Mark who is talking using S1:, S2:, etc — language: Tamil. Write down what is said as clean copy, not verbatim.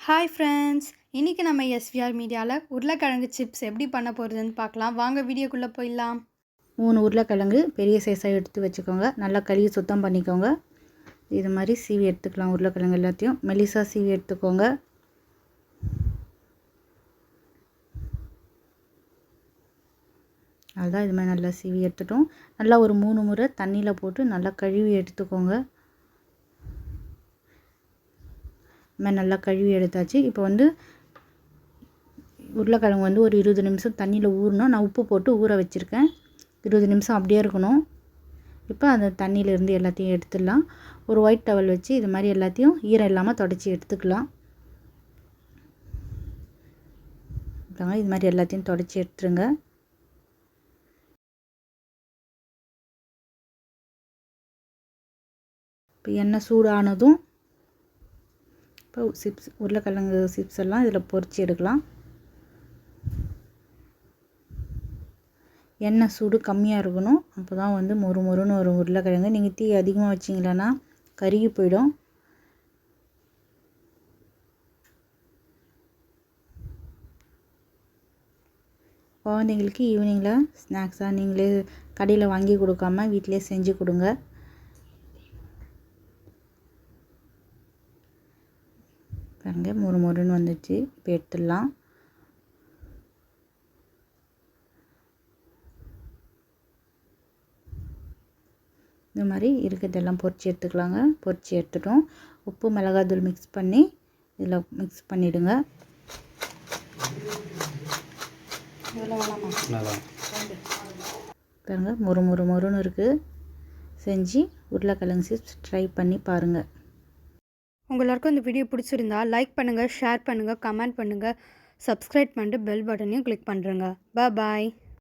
S1: Hi friends! இன்னைக்கு நம்ம எஸ்விஆர் மீடியால உருளைக்கிழங்கு சிப்ஸ் எப்படி பண்ண போறதுன்னு பார்க்கலாம். வாங்க வீடியோக்குள்ள போயிடலாம்.
S2: 3 உருளைக்கிழங்கு பெரிய சைஸாக எடுத்து வச்சுக்கோங்க. நல்லா கழுவி சுத்தம் பண்ணிக்கோங்க. இது மாதிரி சீவி எடுத்துக்கலாம். உருளைக்கிழங்கு எல்லாத்தையும் மெலிசாக சீவி எடுத்துக்கோங்க. அதுதான் இது மாதிரி நல்லா சீவி எடுத்துட்டோம். நல்லா ஒரு 3 முறை தண்ணியில் போட்டு நல்லா கழுவி எடுத்துக்கோங்க. இது மாதிரி நல்லா கழுவி எடுத்தாச்சு. இப்போ உருளைக்கிழங்கு ஒரு 20 நிமிஷம் தண்ணியில் ஊறணும். நான் உப்பு போட்டு ஊற வச்சுருக்கேன். 20 நிமிஷம் அப்படியே இருக்கணும். இப்போ அந்த தண்ணியிலேருந்து எல்லாத்தையும் எடுத்துடலாம். ஒரு ஒயிட் டவல் வச்சு இது மாதிரி எல்லாத்தையும் ஈரம் இல்லாமல் தொடச்சி எடுத்துக்கலாம். இது மாதிரி எல்லாத்தையும் தொடச்சி எடுத்துருங்க. இப்போ எண்ணெய் சூடானதும் இப்போ உருளைக்கிழங்கு சிப்ஸ் எல்லாம் இதில் பொரிச்சு எடுக்கலாம். எண்ணெய் சூடு கம்மியாக இருக்கணும். அப்போ தான் மொறு மொறுன்னு ஒரு உருளைக்கிழங்கு. நீங்கள் தீ அதிகமாக வச்சிங்களன்னா கருகி போயிடும். குழந்தைங்களுக்கு ஈவினிங்கில் ஸ்நாக்ஸாக நீங்களே கடையில் வாங்கி கொடுக்காம வீட்டிலே செஞ்சு கொடுங்க. பாருங்க மொறு மொறுன்னு வந்துச்சு. இப்போ எடுத்துடலாம். இந்த மாதிரி இருக்கிறதெல்லாம் பொரிச்சு எடுத்துக்கலாங்க. பொரிச்சு எடுத்துட்டோம். உப்பு மிளகாத்தூள் மிக்ஸ் பண்ணி இதில் மிக்ஸ் பண்ணிவிடுங்க. பாருங்க மொறு மொறு மொறுன்னு இருக்குது. செஞ்சு உருளைக்கிழங்கு சிப்ஸ் ட்ரை பண்ணி பாருங்கள்.
S1: உங்களுக்கு இந்த வீடியோ பிடிச்சிருந்தா லைக் பண்ணுங்கள், ஷேர் பண்ணுங்கள், கமெண்ட் பண்ணுங்கள், சப்ஸ்கிரைப் பண்ணிட்டு பெல் பட்டனையும் கிளிக் பண்ணுறேங்க. பாய்.